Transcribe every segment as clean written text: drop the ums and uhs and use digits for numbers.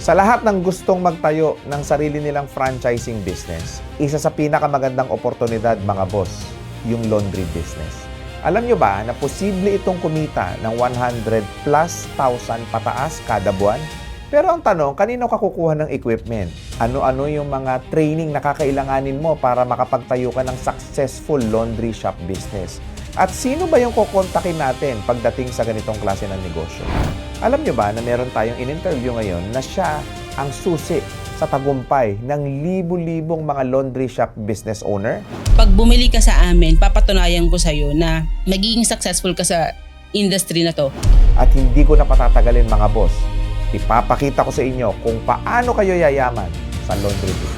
Sa lahat ng gustong magtayo ng sarili nilang franchising business, isa sa pinakamagandang oportunidad mga boss, yung laundry business. Alam nyo ba na posible itong kumita ng 100 plus thousand pataas kada buwan? Pero ang tanong, kanino ka kukuha ng equipment? Ano-ano yung mga training na kakailanganin mo para makapagtayo ka ng successful laundry shop business? At sino ba yung kukontakin natin pagdating sa ganitong klase ng negosyo? Alam nyo ba na meron tayong in-interview ngayon na siya ang susi sa tagumpay ng libu-libong mga laundry shop business owner? Pag bumili ka sa amin, papatunayan ko sa'yo na magiging successful ka sa industry na to. At hindi ko na patatagalin mga boss. Ipapakita ko sa inyo kung paano kayo yayaman sa laundry business.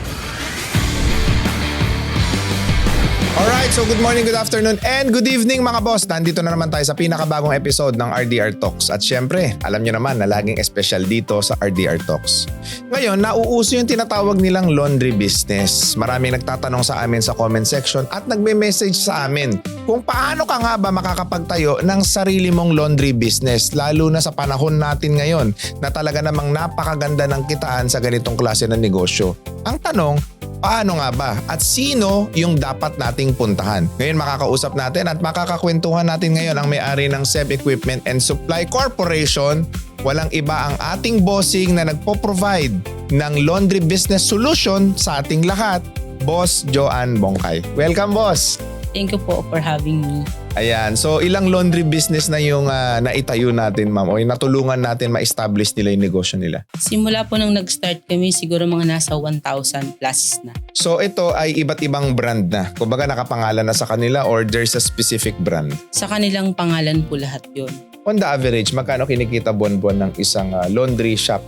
Alright, so good morning, good afternoon, and good evening mga boss. Nandito na naman tayo sa pinakabagong episode ng RDR Talks. At syempre, alam nyo naman na laging espesyal dito sa RDR Talks. Ngayon, nauuso yung tinatawag nilang laundry business. Maraming nagtatanong sa amin sa comment section at nagme-message sa amin kung paano ka nga ba makakapagtayo ng sarili mong laundry business, lalo na sa panahon natin ngayon na talaga namang napakaganda ng kitaan sa ganitong klase ng negosyo. Ang tanong, paano nga ba? At sino yung dapat nating puntahan? Ngayon makakausap natin at makakakwentuhan natin ngayon ang may-ari ng Seb Equipment and Supply Corporation. Walang iba ang ating bossing na nagpo-provide ng laundry business solution sa ating lahat, Boss Joanne Bongkay. Welcome, boss! Thank you po for having me. Ayan, so ilang laundry business na yung naitayo natin, ma'am, o yung natulungan natin ma-establish nila yung negosyo nila? Simula po nung nag-start kami, siguro mga nasa 1,000 plus na. So ito ay iba't ibang brand na. Kumbaga nakapangalan na sa kanila or there's a specific brand? Sa kanilang pangalan po lahat yun. On the average, magkano kinikita buwan-buwan ng isang laundry shop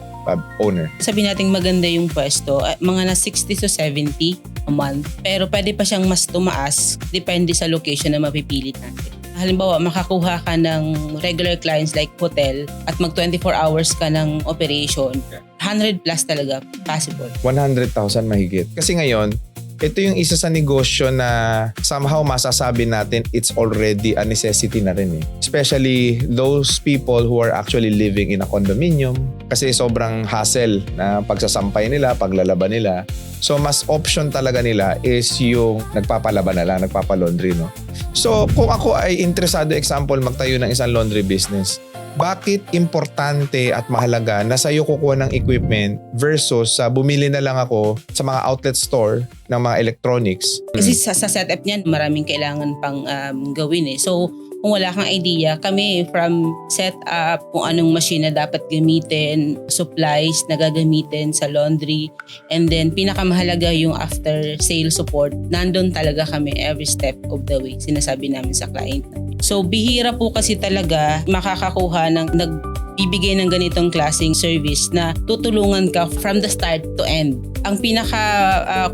owner? Sabi natin maganda yung pwesto, mga na 60 to 70 a month. Pero pwede pa siyang mas tumaas, depende sa location na mapipili natin. Halimbawa, makakuha ka ng regular clients like hotel at mag 24 hours ka ng operation. 100 plus talaga, possible. 100,000 mahigit. Kasi ngayon, ito yung isa sa negosyo na somehow masasabi natin it's already a necessity na rin eh. Especially those people who are actually living in a condominium kasi sobrang hassle na pagsasampay nila, paglalaban nila. So mas option talaga nila is yung nagpapalaban na lang, nagpapalaundry, no? So kung ako ay interesado, example, magtayo ng isang laundry business, bakit importante at mahalaga na sa'yo kukuha ng equipment versus bumili na lang ako sa mga outlet store ng mga electronics? Kasi sa setup niyan, maraming kailangan pang gawin eh. So, kung wala kang idea, kami from setup, kung anong machine na dapat gamitin, supplies na gagamitin sa laundry, and then pinakamahalaga yung after sale support, nandun talaga kami every step of the way, sinasabi namin sa client. So bihira po kasi talaga makakakuha ng nagbibigay ng ganitong klaseng service na tutulungan ka from the start to end. Ang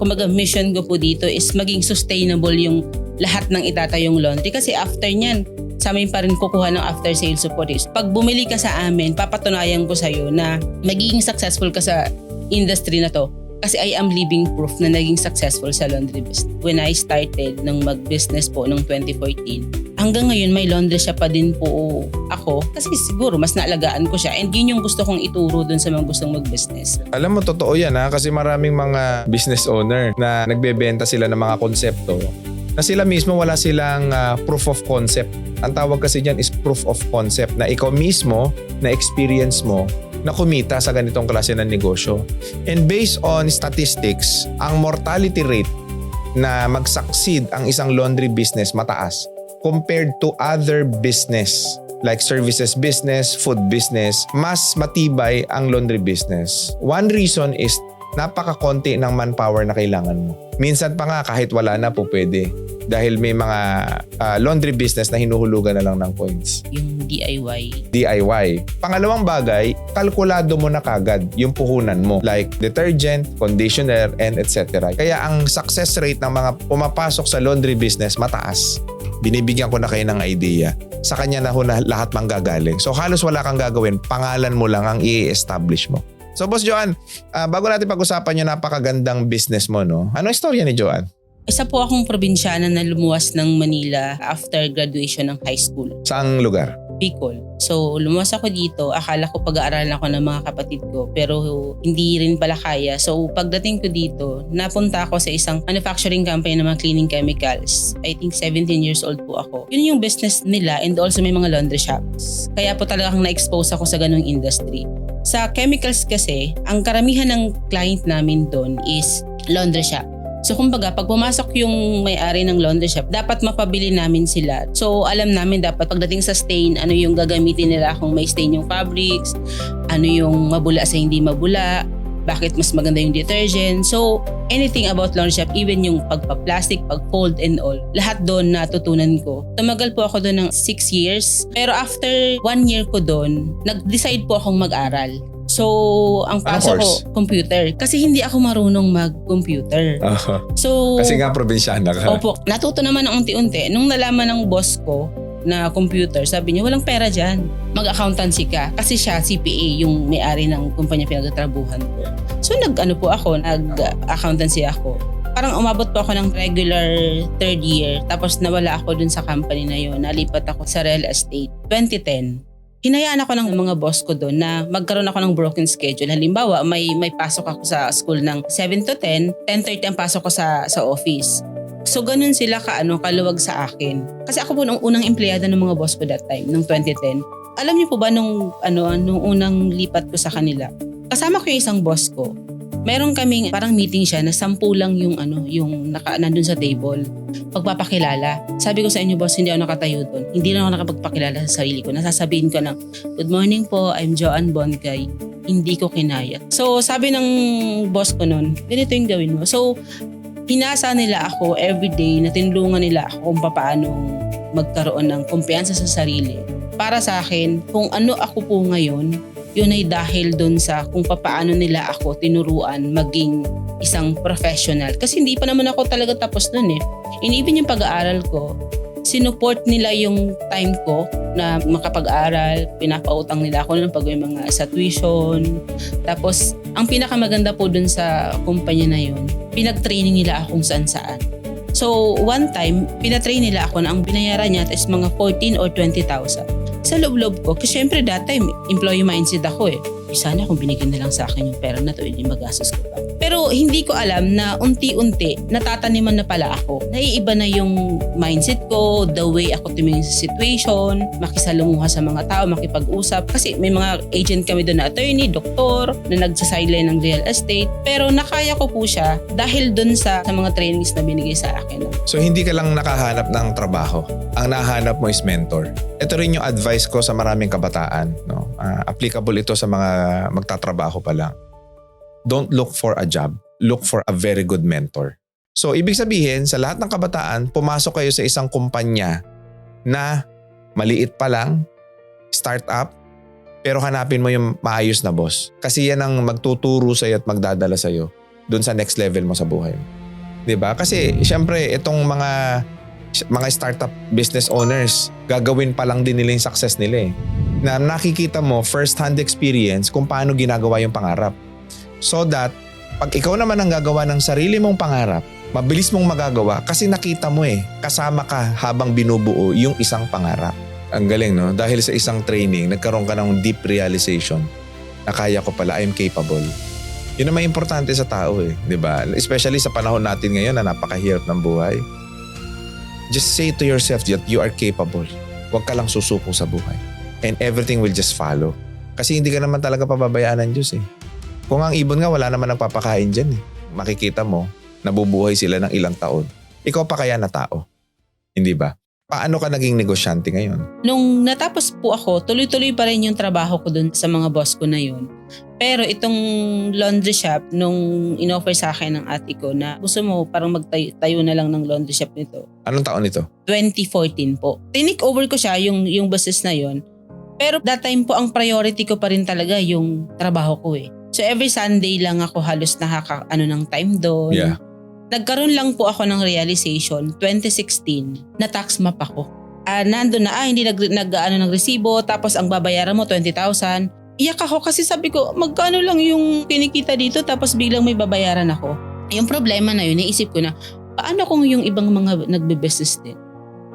kumaga mission ko po dito is maging sustainable yung lahat ng itatayong laundry kasi after nyan, sa amin pa rin kukuha ng after sale support is. Pag bumili ka sa amin, papatunayan ko sa'yo na magiging successful ka sa industry na to. Kasi I am living proof na naging successful sa laundry business. When I started ng mag-business po noong 2014, hanggang ngayon may laundry shop pa din po ako. Kasi siguro mas naalagaan ko siya and yun yung gusto kong ituro dun sa mga gustong mag-business. Alam mo, totoo yan kasi maraming mga business owner na nagbebenta sila ng mga konsepto na sila mismo wala silang proof of concept. Ang tawag kasi dyan is proof of concept na ikaw mismo, na experience mo, na kumita sa ganitong klase ng negosyo. And based on statistics, ang mortality rate na mag-succeed ang isang laundry business mataas compared to other business like services business, food business, mas matibay ang laundry business. One reason is napaka-konti ng manpower na kailangan mo. Minsan pa nga kahit wala na po pwede dahil may mga laundry business na hinuhulugan na lang ng points. Yung DIY. Pangalawang bagay, kalkulado mo na kagad yung puhunan mo like detergent, conditioner, and etc. Kaya ang success rate ng mga pumapasok sa laundry business mataas. Binibigyan ko na kayo ng idea. Sa kanya na lahat manggagaling. So halos wala kang gagawin, pangalan mo lang ang i-establish mo. So Boss Joanne, bago natin pag-usapan yung napakagandang business mo, no? Anong istorya ni Joanne? Isa po akong probinsyana na lumuwas ng Manila after graduation ng high school. Saang lugar? Bicol. So lumuwas ako dito, akala ko pag-aaralan ako ng mga kapatid ko pero hindi rin pala kaya. So pagdating ko dito, napunta ako sa isang manufacturing company ng mga cleaning chemicals. I think 17 years old po ako. Yun yung business nila and also may mga laundry shops. Kaya po talagang na-expose ako sa ganung industry. Sa chemicals kasi, ang karamihan ng client namin doon is laundry shop. So kumbaga, pag pumasok yung may-ari ng laundry shop, dapat mapabili namin sila. So alam namin dapat pagdating sa stain, ano yung gagamitin nila kung may stain yung fabrics, ano yung mabula sa hindi mabula, bakit mas maganda yung detergent. So anything about laundry shop, even yung pagpa-plastic, pag-fold and all, lahat doon natutunan ko. Tumagal po ako doon ng 6 years. Pero after 1 year ko doon, nag-decide po akong mag-aral. So, ang pasok ko, computer. Kasi hindi ako marunong mag-computer. So, kasi nga probinsyana ka. Opo, natuto naman ng unti-unti. Nung nalaman ng boss ko na computer, sabi niya, walang pera dyan. Mag-accountancy ka. Kasi siya, CPA, yung may-ari ng kumpanya pinagtatrabuhan ko. So, nag-accountancy ako. Parang umabot po ako ng regular 3rd year. Tapos nawala ako dun sa company na yun. Nalipat ako sa real estate. 2010. Hinayaan ako ng mga boss ko doon na magkaroon ako ng broken schedule. Halimbawa, may pasok ako sa school ng 7 to 10, 10:30 ang pasok ko sa office. So ganun sila kaluwag sa akin. Kasi ako po nung unang empleyada ng mga boss ko that time, nung 2010. Alam niyo po ba nung unang lipat ko sa kanila, kasama ko yung isang boss ko. Meron kaming parang meeting siya na 10 lang yung nandun sa table. Pagpapakilala. Sabi ko sa inyo, boss, hindi ako nakatayo doon. Hindi na ako nakapagpakilala sa sarili ko. Nasasabihin ko lang, good morning po, I'm Joanne Boncay. Hindi ko kinaya. So sabi ng boss ko noon, ganito yung gawin mo. So hinasa nila ako everyday na tinulungan nila ako kung paano magkaroon ng kumpiyansa sa sarili. Para sa akin, kung ano ako po ngayon, yun ay dahil dun sa kung paano nila ako tinuruan maging isang professional. Kasi hindi pa naman ako talaga tapos dun eh. And even yung pag-aaral ko, sinuport nila yung time ko na makapag-aral. Pinapautang nila ako ng pag-uwi mga sa tuition. Tapos, ang pinakamaganda po dun sa kumpanya na yun, pinag-training nila ako kung saan-saan. So, one time, pinatrain nila ako na ang binayaran niya is mga 14 or 20,000. Sa loob-loob ko, kasi syempre that time, employee mindset ako eh. Sana kung binigyan na lang sa akin yung pera na to, hindi magastos ko pa. Pero hindi ko alam na unti-unti natataniman na pala ako. Naiiba na yung mindset ko, the way ako tumingin sa situation, makisalumuha sa mga tao, makipag-usap. Kasi may mga agent kami doon na attorney, doktor, na nagsasaylay ng real estate. Pero nakaya ko po siya dahil doon sa mga trainings na binigay sa akin. So hindi ka lang nakahanap ng trabaho. Ang nahanap mo is mentor. Ito rin yung advice ko sa maraming kabataan. No? Applicable ito sa mga magtatrabaho pa lang. Don't look for a job. Look for a very good mentor. So, ibig sabihin, sa lahat ng kabataan, pumasok kayo sa isang kumpanya na maliit pa lang, startup, pero hanapin mo yung maayos na boss. Kasi yan ang magtuturo sa'yo at magdadala sa'yo dun sa next level mo sa buhay mo. Diba? Kasi, syempre, itong mga startup business owners, gagawin pa lang din nila yung success nila eh. Na nakikita mo first-hand experience kung paano ginagawa yung pangarap. So that, pag ikaw naman ang gagawa ng sarili mong pangarap, mabilis mong magagawa kasi nakita mo eh, kasama ka habang binubuo yung isang pangarap. Ang galing no? Dahil sa isang training, nagkaroon ka ng deep realization na kaya ko pala, I'm capable. Yun ang may importante sa tao eh, di ba? Especially sa panahon natin ngayon na napakahirap ng buhay. Just say to yourself that you are capable. Huwag ka lang susuko sa buhay. And everything will just follow. Kasi hindi ka naman talaga pababayaan ng Diyos eh. Kung ang ibon nga, wala naman nagpapakain dyan eh. Makikita mo, nabubuhay sila ng ilang taon. Ikaw pa kaya na tao. Hindi ba? Paano ka naging negosyante ngayon? Nung natapos po ako, tuloy-tuloy pa rin yung trabaho ko dun sa mga boss ko na yun. Pero itong laundry shop, nung inoffer sa akin ng ate ko na gusto mo parang magtayo na lang ng laundry shop nito. Anong taon ito? 2014 po. Tinake over ko siya, yung business na yun. Pero that time po, ang priority ko pa rin talaga yung trabaho ko eh. So every Sunday lang ako halos ng time doon. Yeah. Nagkaroon lang po ako ng realization 2016 na tax map ako. Nandun na hindi ng resibo tapos ang babayaran mo 20,000. Iyak ako kasi sabi ko magkano lang yung kinikita dito tapos biglang may babayaran ako. Yung problema na yun, naisip ko na paano kung yung ibang mga nagbe-business din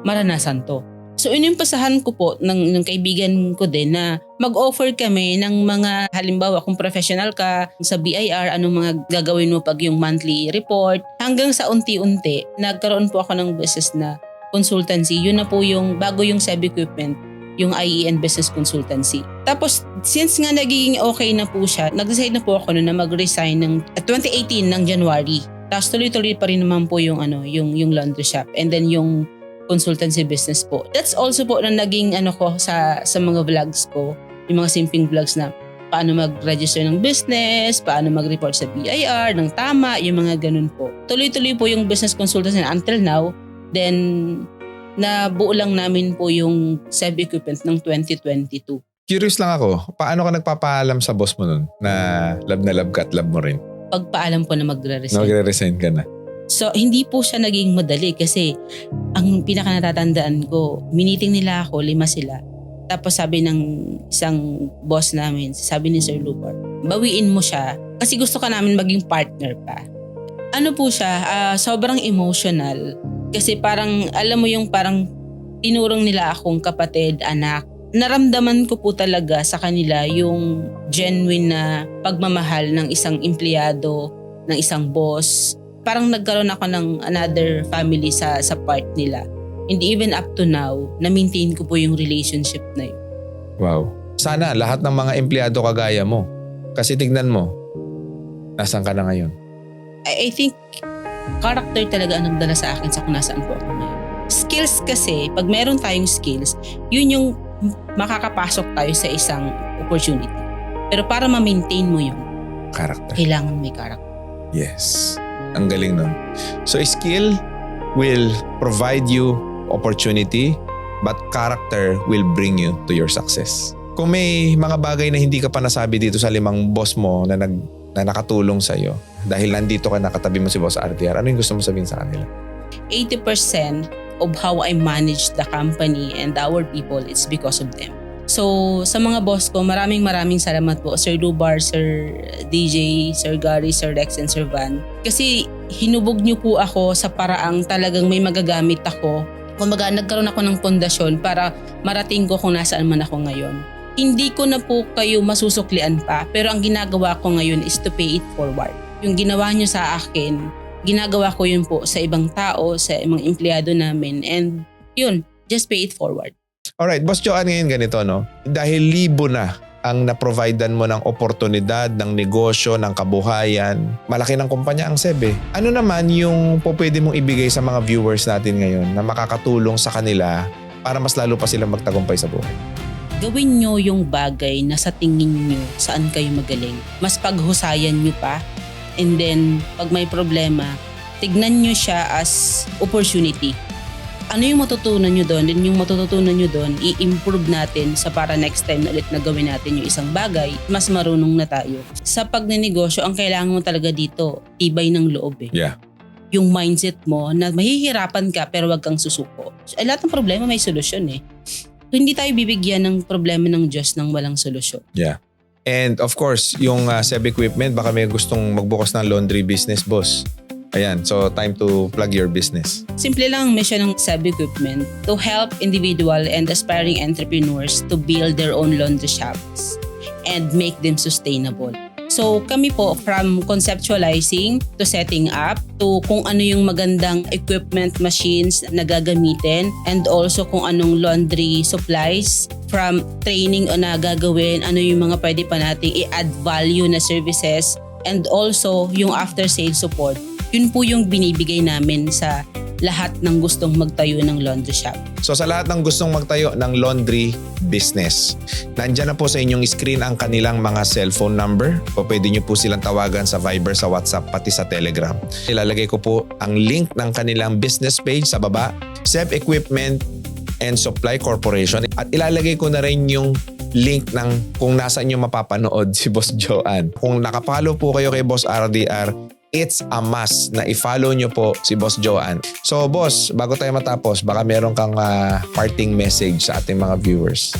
maranasan to. So inimpasahan ko po ng kaibigan ko din na mag-offer kami ng mga halimbawa kung professional ka sa BIR, anong mga gagawin mo pag yung monthly report. Hanggang sa unti-unti, nagkaroon po ako ng business na consultancy. Yun na po yung bago yung SEB equipment, yung IEN Business Consultancy. Tapos since nga nagiging okay na po siya, nag-decide na po ako na mag-resign ng 2018 ng January. Tapos tuloy-tuloy pa rin naman po yung yung laundry shop and then yung consultancy business po. That's also po na naging ko sa mga vlogs ko, yung mga simpleng vlogs na paano mag-register ng business, paano mag-report sa BIR, ng tama, yung mga ganun po. Tuloy-tuloy po yung business consultancy until now. Then, nabuo lang namin po yung SEB equipment ng 2022. Curious lang ako, paano ka nagpapaalam sa boss mo nun na love ka at love mo rin? Pagpaalam po na magre-resign. Magre-resign ka na. So, hindi po siya naging madali kasi ang pinaka natatandaan ko, miniting nila ako, 5 sila. Tapos sabi ng isang boss namin, sabi ni Sir Lupar, bawiin mo siya kasi gusto ka namin maging partner pa. Ano po siya, sobrang emotional kasi parang, alam mo yung parang tinurong nila akong kapatid, anak. Naramdaman ko po talaga sa kanila yung genuine na pagmamahal ng isang empleyado, ng isang boss. Parang nagkaroon ako ng another family sa part nila. And even up to now, na-maintain ko po yung relationship na yun. Wow. Sana lahat ng mga empleyado kagaya mo. Kasi tignan mo, nasan ka na ngayon? I think character talaga ang nagdala sa akin sa kung nasaan po ako ngayon. Skills kasi, pag meron tayong skills, yun yung makakapasok tayo sa isang opportunity. Pero para ma-maintain mo yun, Character. kailangan may character. Yes. Ang galing nun. So skill will provide you opportunity but character will bring you to your success. Kung may mga bagay na hindi ka pa nasabi dito sa 5 boss mo na nakatulong sa'yo dahil nandito ka nakatabi mo si Boss RDR, ano yung gusto mo sabihin sa kanila? 80% of how I manage the company and our people, it's because of them. So, sa mga boss ko, maraming salamat po. Sir Dubar, Sir DJ, Sir Gary, Sir Rex, and Sir Van. Kasi hinubog niyo po ako sa paraang talagang may magagamit ako. Kumbaga, nagkaroon ako ng pundasyon para marating ko kung nasaan man ako ngayon. Hindi ko na po kayo masusuklian pa, pero ang ginagawa ko ngayon is to pay it forward. Yung ginawa niyo sa akin, ginagawa ko yun po sa ibang tao, sa mga empleyado namin. And yun, just pay it forward. Alright, Boss Joanne, ngayon ganito, no? Dahil 1,000 na ang naprovidean mo ng oportunidad, ng negosyo, ng kabuhayan, malaki ng kumpanya ang SEB. Ano naman yung pwede mong ibigay sa mga viewers natin ngayon na makakatulong sa kanila para mas lalo pa silang magtagumpay sa buhay? Gawin nyo yung bagay na sa tingin nyo saan kayo magaling. Mas paghusayan nyo pa. And then, pag may problema, tignan nyo siya as opportunity. Ano yung matutunan nyo doon? Then yung matutunan nyo doon, i-improve natin sa para next time na ulit na gawin natin yung isang bagay, mas marunong na tayo. Sa pagnenegosyo, ang kailangan mo talaga dito, tibay ng loob eh. Yeah. Yung mindset mo na mahihirapan ka pero wag kang susuko. Lahat ng problema may solusyon eh. Hindi tayo bibigyan ng problema ng Diyos nang walang solusyon. Yeah. And of course, yung SEB equipment, baka may gustong magbukas ng laundry business, boss. Ayan, so time to plug your business. Simple lang ang mission ng SEB equipment to help individual and aspiring entrepreneurs to build their own laundry shops and make them sustainable. So kami po from conceptualizing to setting up to kung ano yung magandang equipment machines na gagamitin and also kung anong laundry supplies from training o na gagawin, ano yung mga pwede pa nating i-add value na services and also yung after sales support. Yun po yung binibigay namin sa lahat ng gustong magtayo ng laundry shop. So sa lahat ng gustong magtayo ng laundry business, nandyan na po sa inyong screen ang kanilang mga cellphone number. O pwede nyo po silang tawagan sa Viber, sa WhatsApp, pati sa Telegram. Ilalagay ko po ang link ng kanilang business page sa baba, SEB Equipment and Supply Corporation. At ilalagay ko na rin yung link ng kung nasaan nyo mapapanood si Boss Joanne. Kung nakapalo po kayo kay Boss RDR, it's a must na i-follow nyo po si Boss Joanne. So boss, bago tayo matapos, baka meron kang parting message sa ating mga viewers.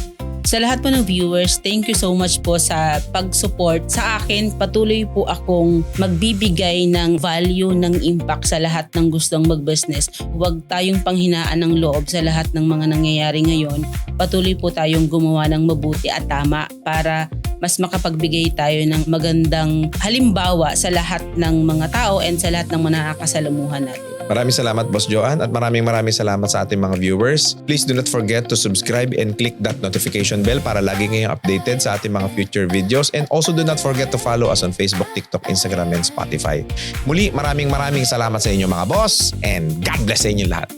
Sa lahat po ng viewers, thank you so much po sa pag-support sa akin. Patuloy po akong magbibigay ng value, ng impact sa lahat ng gustong mag-business. Huwag tayong panghinaan ng loob sa lahat ng mga nangyayari ngayon. Patuloy po tayong gumawa ng mabuti at tama para mas makapagbigay tayo ng magandang halimbawa sa lahat ng mga tao and sa lahat ng mga nakakasalamuhan natin. Maraming salamat, Boss Joanne, at maraming salamat sa ating mga viewers. Please do not forget to subscribe and click that notification bell para lagi ngayong updated sa ating mga future videos. And also do not forget to follow us on Facebook, TikTok, Instagram, and Spotify. Muli, maraming salamat sa inyo mga boss, and God bless sa inyo lahat.